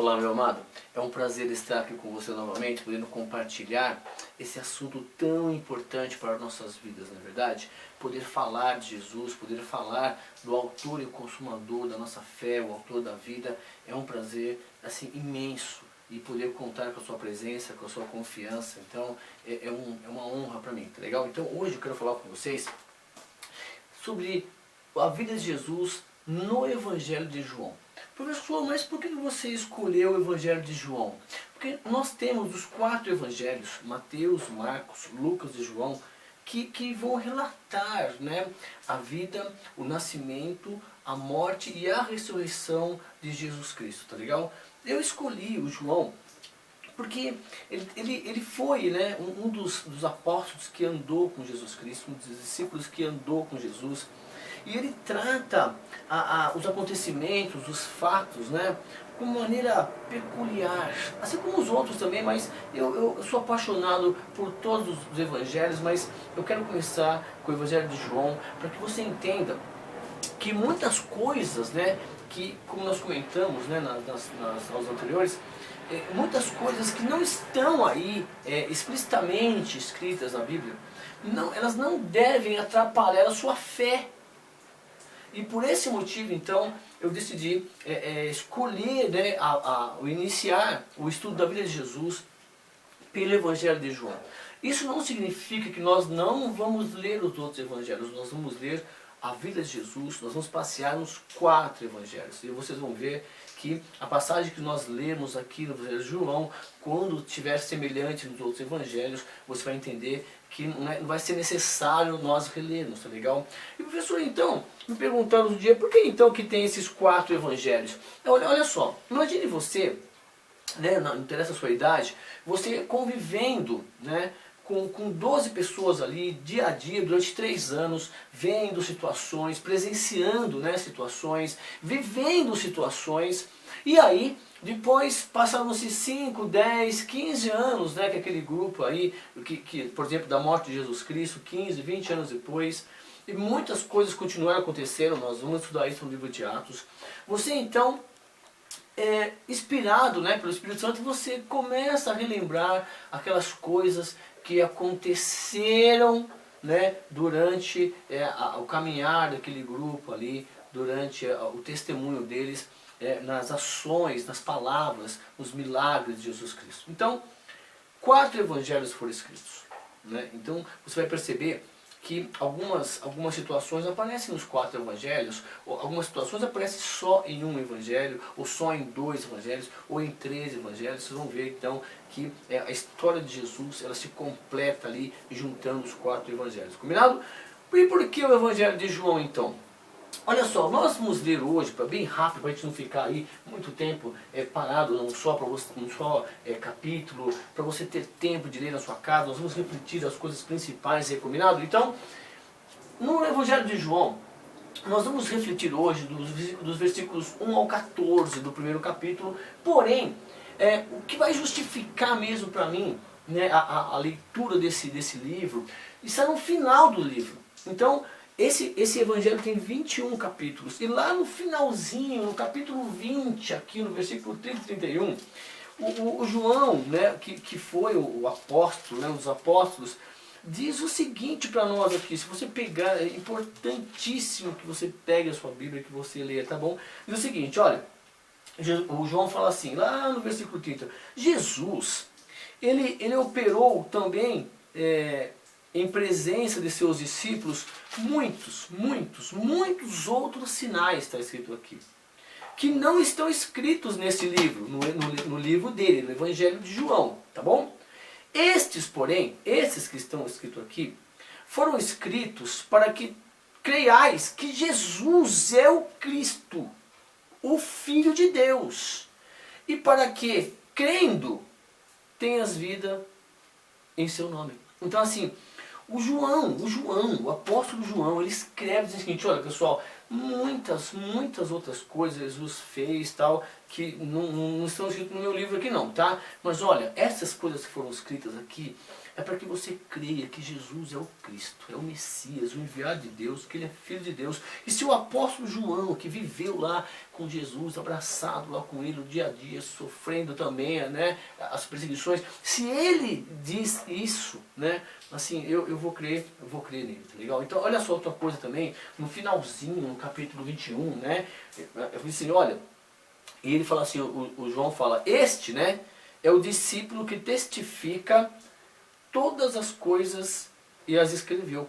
Olá, meu amado, é um prazer estar aqui com você novamente, podendo compartilhar esse assunto tão importante para nossas vidas, não é verdade? Poder falar de Jesus, poder falar do autor e consumador da nossa fé, o autor da vida, é um prazer assim imenso. E poder contar com a sua presença, com a sua confiança, então é uma honra para mim, tá legal? Então hoje eu quero falar com vocês sobre a vida de Jesus no Evangelho de João. Professor, mas por que você escolheu o Evangelho de João? Porque nós temos os 4 evangelhos, Mateus, Marcos, Lucas e João, que vão relatar, né, a vida, o nascimento, a morte e a ressurreição de Jesus Cristo, tá legal? Eu escolhi o João porque ele foi, né, um dos apóstolos que andou com Jesus Cristo, um dos discípulos que andou com Jesus. E ele trata os acontecimentos, os fatos, né, com maneira peculiar, assim como os outros também, mas eu sou apaixonado por todos os evangelhos, mas eu quero começar com o Evangelho de João, para que você entenda que muitas coisas, né, que como nós comentamos, né, nas aulas anteriores, muitas coisas que não estão aí explicitamente escritas na Bíblia, elas não devem atrapalhar a sua fé. E por esse motivo, então, eu decidi escolher, né, iniciar o estudo da vida de Jesus pelo Evangelho de João. Isso não significa que nós não vamos ler os outros evangelhos, nós vamos ler a vida de Jesus, nós vamos passear nos 4 evangelhos. E vocês vão ver que a passagem que nós lemos aqui no Evangelho de João, quando estiver semelhante nos outros evangelhos, você vai entender que não vai ser necessário nós relermos, tá legal? E professor, então, me perguntando um dia, por que então que tem esses 4 evangelhos? Olha só, imagine você, né, não interessa a sua idade, você convivendo, né, com 12 pessoas ali, dia a dia, durante 3 anos, vendo situações, presenciando, né, situações, vivendo situações, e aí, depois passaram-se 5, 10, 15 anos, né, que aquele grupo aí, por exemplo, da morte de Jesus Cristo, 15, 20 anos depois, e muitas coisas continuaram acontecendo, nós vamos estudar isso no livro de Atos. Você então, inspirado, né, pelo Espírito Santo, você começa a relembrar aquelas coisas que aconteceram, né, durante o caminhar daquele grupo ali, durante o testemunho deles, nas ações, nas palavras, nos milagres de Jesus Cristo. Então, 4 evangelhos foram escritos, né? Então, você vai perceber que algumas situações aparecem nos 4 evangelhos, ou algumas situações aparecem só em um evangelho, ou só em 2 evangelhos, ou em 3 evangelhos. Vocês vão ver então que a história de Jesus, ela se completa ali juntando os 4 evangelhos. Combinado? E por que o Evangelho de João então? Olha só, nós vamos ler hoje, bem rápido, para a gente não ficar aí muito tempo parado num só capítulo, para você ter tempo de ler na sua casa. Nós vamos refletir as coisas principais aí, combinado? Então, no Evangelho de João, nós vamos refletir hoje dos versículos 1 ao 14 do primeiro capítulo, porém, o que vai justificar mesmo para mim, né, a leitura desse livro, está no final do livro. Então, esse evangelho tem 21 capítulos, e lá no finalzinho, no capítulo 20, aqui no versículo 30 e 31, o João, né, que foi o apóstolo, né, um dos apóstolos, diz o seguinte para nós aqui. Se você pegar, é importantíssimo que você pegue a sua Bíblia, que você leia, tá bom? Diz o seguinte, olha, o João fala assim, lá no versículo 30, Jesus, ele operou também, em presença de seus discípulos, muitos outros sinais, está escrito aqui, que não estão escritos nesse livro, no livro dele, no Evangelho de João, tá bom? Estes, porém, esses que estão escritos aqui, foram escritos para que creiais que Jesus é o Cristo, o Filho de Deus, e para que, crendo, tenhas vida em seu nome. Então assim, o apóstolo João, ele escreve o seguinte, olha pessoal, muitas outras coisas Jesus fez, tal, que não estão escritas no meu livro aqui não, tá? Mas olha, essas coisas que foram escritas aqui, É para que você creia que Jesus é o Cristo, é o Messias, o enviado de Deus, que ele é Filho de Deus. E se o apóstolo João, que viveu lá com Jesus, abraçado lá com ele o dia a dia, sofrendo também, né, as perseguições, se ele diz isso, né, assim, eu vou crer nele, tá legal? Então olha só outra coisa também, no finalzinho, no capítulo 21, né, eu disse assim, olha, e ele fala assim, o João fala, este, né, é o discípulo que testifica todas as coisas e as escreveu.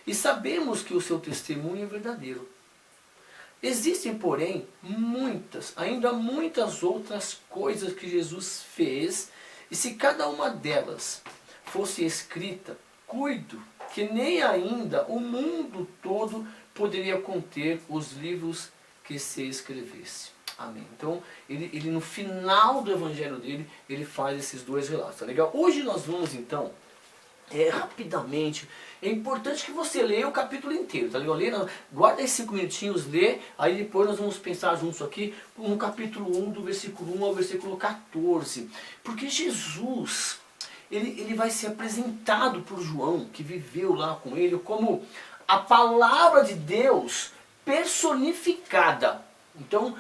E sabemos que o seu testemunho é verdadeiro. Existem, porém, ainda muitas outras coisas que Jesus fez, e se cada uma delas fosse escrita, cuido que nem ainda o mundo todo poderia conter os livros que se escrevesse. Amém. Então, ele no final do evangelho dele, ele faz esses dois relatos, tá legal? Hoje nós vamos então, rapidamente, é importante que você leia o capítulo inteiro, tá legal? Guarda esses 5 minutinhos, lê, aí depois nós vamos pensar juntos aqui no capítulo 1, do versículo 1 ao versículo 14. Porque Jesus, ele vai ser apresentado por João, que viveu lá com ele, como a palavra de Deus personificada. Então,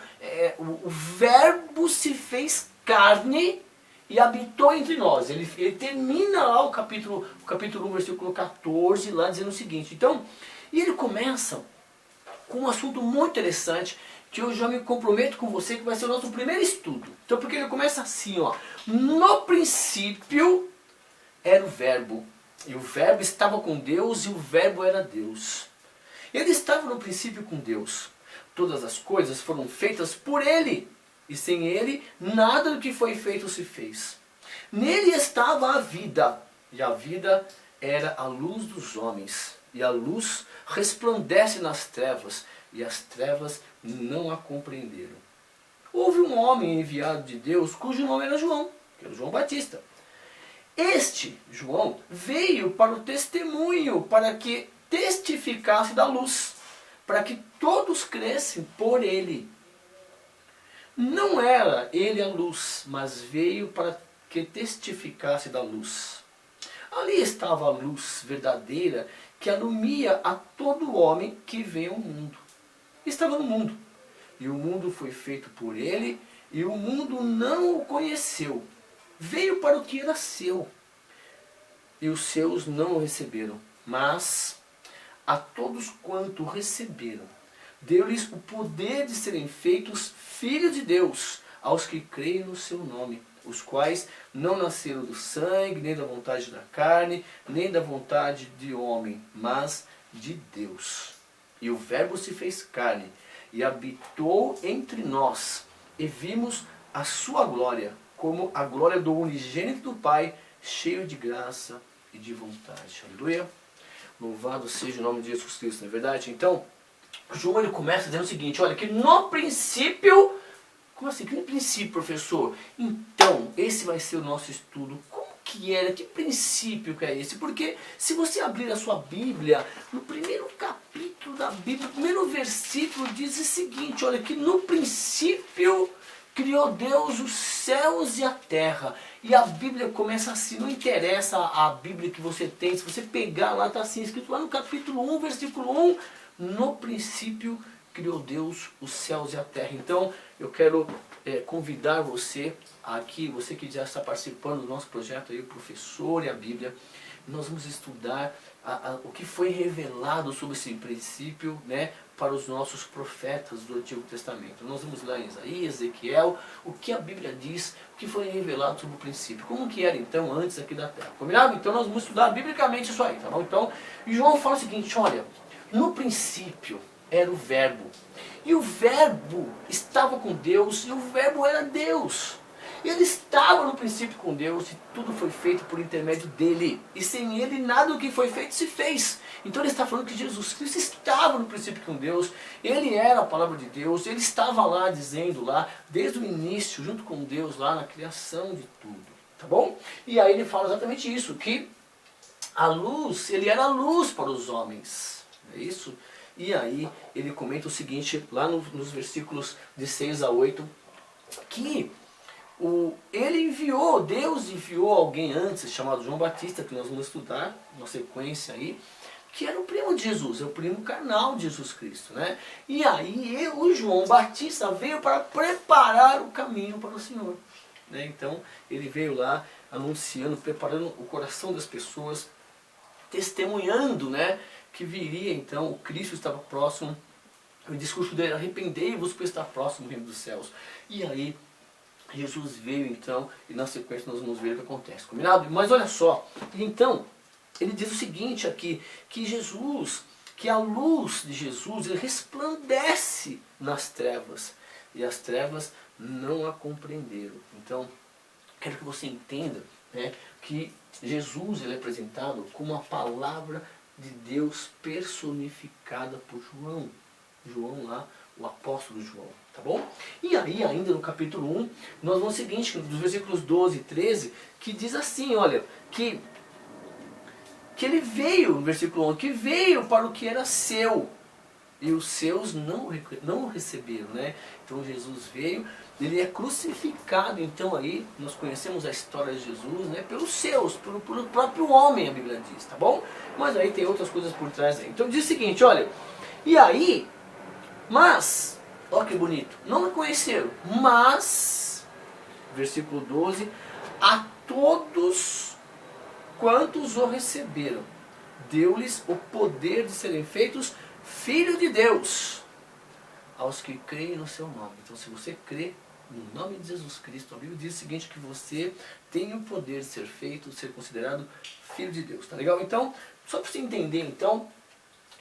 o verbo se fez carne e habitou entre nós. Ele termina lá o capítulo 1, versículo 14, lá dizendo o seguinte. Então, e ele começa com um assunto muito interessante, que eu já me comprometo com você, que vai ser o nosso primeiro estudo. Então, porque ele começa assim, ó. No princípio era o verbo, e o verbo estava com Deus, e o verbo era Deus. Ele estava no princípio com Deus. Todas as coisas foram feitas por ele, e sem ele, nada do que foi feito se fez. Nele estava a vida, e a vida era a luz dos homens. E a luz resplandece nas trevas, e as trevas não a compreenderam. Houve um homem enviado de Deus, cujo nome era João, que era João Batista. Este, João, veio para o testemunho, para que testificasse da luz, para que todos crescem por ele. Não era ele a luz, mas veio para que testificasse da luz. Ali estava a luz verdadeira que alumia a todo homem que vem ao mundo. Estava no mundo, e o mundo foi feito por ele, e o mundo não o conheceu. Veio para o que era seu, e os seus não o receberam. Mas a todos quanto receberam, deu-lhes o poder de serem feitos filhos de Deus, aos que creem no seu nome, os quais não nasceram do sangue, nem da vontade da carne, nem da vontade de homem, mas de Deus. E o verbo se fez carne, e habitou entre nós, e vimos a sua glória, como a glória do unigênito do Pai, cheio de graça e de vontade. Aleluia. Louvado seja o nome de Jesus Cristo, não é verdade? Então, João ele começa dizendo o seguinte, olha, que no princípio... Como assim? Que no princípio, professor? Então, esse vai ser o nosso estudo. Como que era? Que princípio que é esse? Porque se você abrir a sua Bíblia, no primeiro capítulo da Bíblia, no primeiro versículo, diz o seguinte, olha, que no princípio criou Deus os céus e a terra. E a Bíblia começa assim, não interessa a Bíblia que você tem, se você pegar lá, está assim, escrito lá no capítulo 1, versículo 1, no princípio criou Deus os céus e a terra. Então, eu quero convidar você aqui, você que já está participando do nosso projeto aí, o professor e a Bíblia, nós vamos estudar o que foi revelado sobre esse princípio, né, para os nossos profetas do Antigo Testamento. Nós vamos lá em Isaías, Ezequiel, o que a Bíblia diz, o que foi revelado sobre o princípio, como que era então antes aqui da terra. Combinado? Então nós vamos estudar biblicamente isso aí, tá bom? Então, João fala o seguinte, olha, no princípio era o verbo, e o verbo estava com Deus, e o verbo era Deus. Ele estava no princípio com Deus, e tudo foi feito por intermédio dele, e sem ele nada do que foi feito se fez. Então ele está falando que Jesus Cristo estava no princípio com Deus, ele era a palavra de Deus, ele estava lá dizendo lá, desde o início, junto com Deus lá na criação de tudo, tá bom? E aí ele fala exatamente isso, que a luz, ele era a luz para os homens, é isso? E aí ele comenta o seguinte, lá nos versículos de 6 a 8, que Deus enviou alguém antes, chamado João Batista, que nós vamos estudar na sequência aí, que era o primo de Jesus, é o primo carnal de Jesus Cristo, né? E aí o João Batista veio para preparar o caminho para o Senhor, né? Então ele veio lá anunciando, preparando o coração das pessoas, testemunhando, né, que viria então, o Cristo estava próximo. O discurso dele: arrependei-vos, pois está próximo o reino dos céus. E aí Jesus veio então, e na sequência nós vamos ver o que acontece, combinado? Mas olha só, então ele diz o seguinte aqui, que Jesus, que a luz de Jesus, ele resplandece nas trevas, e as trevas não a compreenderam. Então, quero que você entenda, né, que Jesus, ele é apresentado como a palavra de Deus personificada por João. João lá, o apóstolo João, tá bom? E aí, ainda no capítulo 1, nós vamos ao seguinte, dos versículos 12 e 13, que diz assim, olha, que ele veio, no versículo 11, que veio para o que era seu, e os seus não o receberam, né? Então Jesus veio, ele é crucificado, então aí nós conhecemos a história de Jesus, né? Pelos seus, pelo próprio homem, a Bíblia diz, tá bom? Mas aí tem outras coisas por trás aí. Então diz o seguinte, olha, e aí, mas, olha que bonito, não me conheceram, mas, versículo 12, a todos quantos o receberam, deu-lhes o poder de serem feitos filhos de Deus, aos que creem no seu nome. Então, se você crê no nome de Jesus Cristo, a Bíblia diz o seguinte, que você tem o poder de ser feito, de ser considerado filho de Deus, tá legal? Então, só para você entender, então,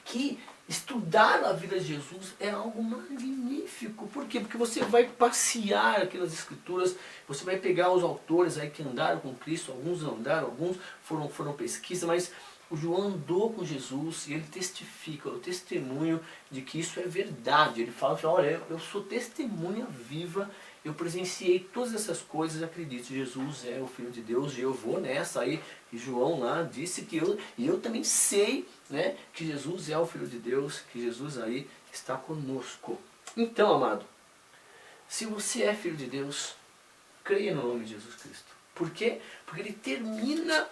que estudar a vida de Jesus é algo magnífico. Por quê? Porque você vai passear aqui nas Escrituras, você vai pegar os autores aí que andaram com Cristo, alguns não andaram, alguns foram pesquisa, mas o João andou com Jesus e ele testifica, o testemunho de que isso é verdade. Ele fala, olha, eu sou testemunha viva, eu presenciei todas essas coisas, acredito, Jesus é o Filho de Deus e eu vou nessa aí. E João lá disse que eu também sei, né, que Jesus é o Filho de Deus, que Jesus aí está conosco. Então, amado, se você é filho de Deus, creia no nome de Jesus Cristo. Por quê? Porque ele termina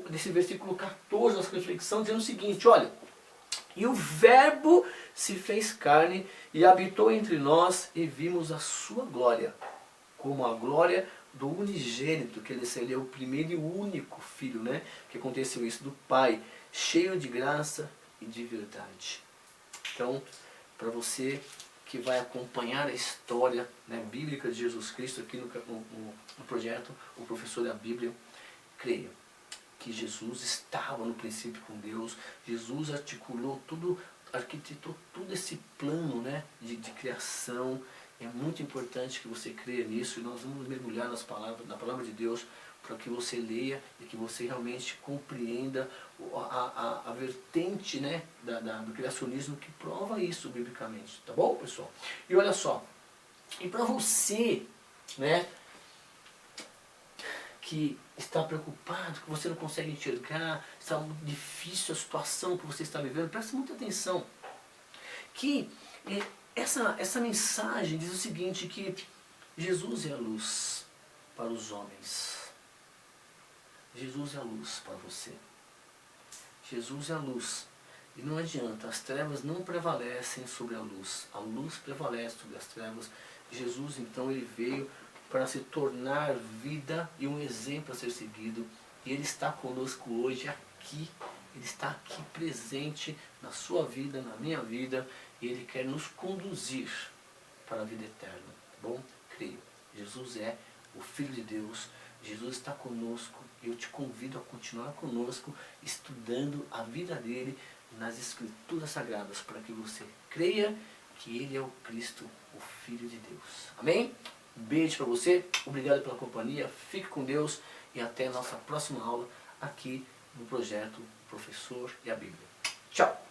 nesse versículo 14, nossa reflexão, dizendo o seguinte, olha, e o Verbo se fez carne e habitou entre nós e vimos a sua glória, como a glória do unigênito, que ele é o primeiro e único filho, né? Que aconteceu isso do Pai, cheio de graça e de verdade. Então, para você que vai acompanhar a história, né, bíblica de Jesus Cristo aqui no projeto O Professor da Bíblia, creia que Jesus estava no princípio com Deus, Jesus articulou tudo, arquitetou todo esse plano, né, de criação. É muito importante que você creia nisso e nós vamos mergulhar na palavra de Deus para que você leia e que você realmente compreenda a vertente, né, do criacionismo que prova isso biblicamente, tá bom, pessoal? E olha só, e para você, né, que está preocupado, que você não consegue enxergar, está muito difícil a situação que você está vivendo, preste muita atenção, que essa mensagem diz o seguinte, que Jesus é a luz para os homens. Jesus é a luz para você. Jesus é a luz. E não adianta, as trevas não prevalecem sobre a luz prevalece sobre as trevas. Jesus, então, ele veio para se tornar vida e um exemplo a ser seguido. E ele está conosco hoje aqui. Ele está aqui presente na sua vida, na minha vida. E ele quer nos conduzir para a vida eterna. Tá bom? Creio. Jesus é o Filho de Deus. Jesus está conosco e eu te convido a continuar conosco, estudando a vida dele nas Escrituras Sagradas, para que você creia que ele é o Cristo, o Filho de Deus. Amém? Um beijo para você, obrigado pela companhia, fique com Deus e até a nossa próxima aula aqui no projeto Professor e a Bíblia. Tchau!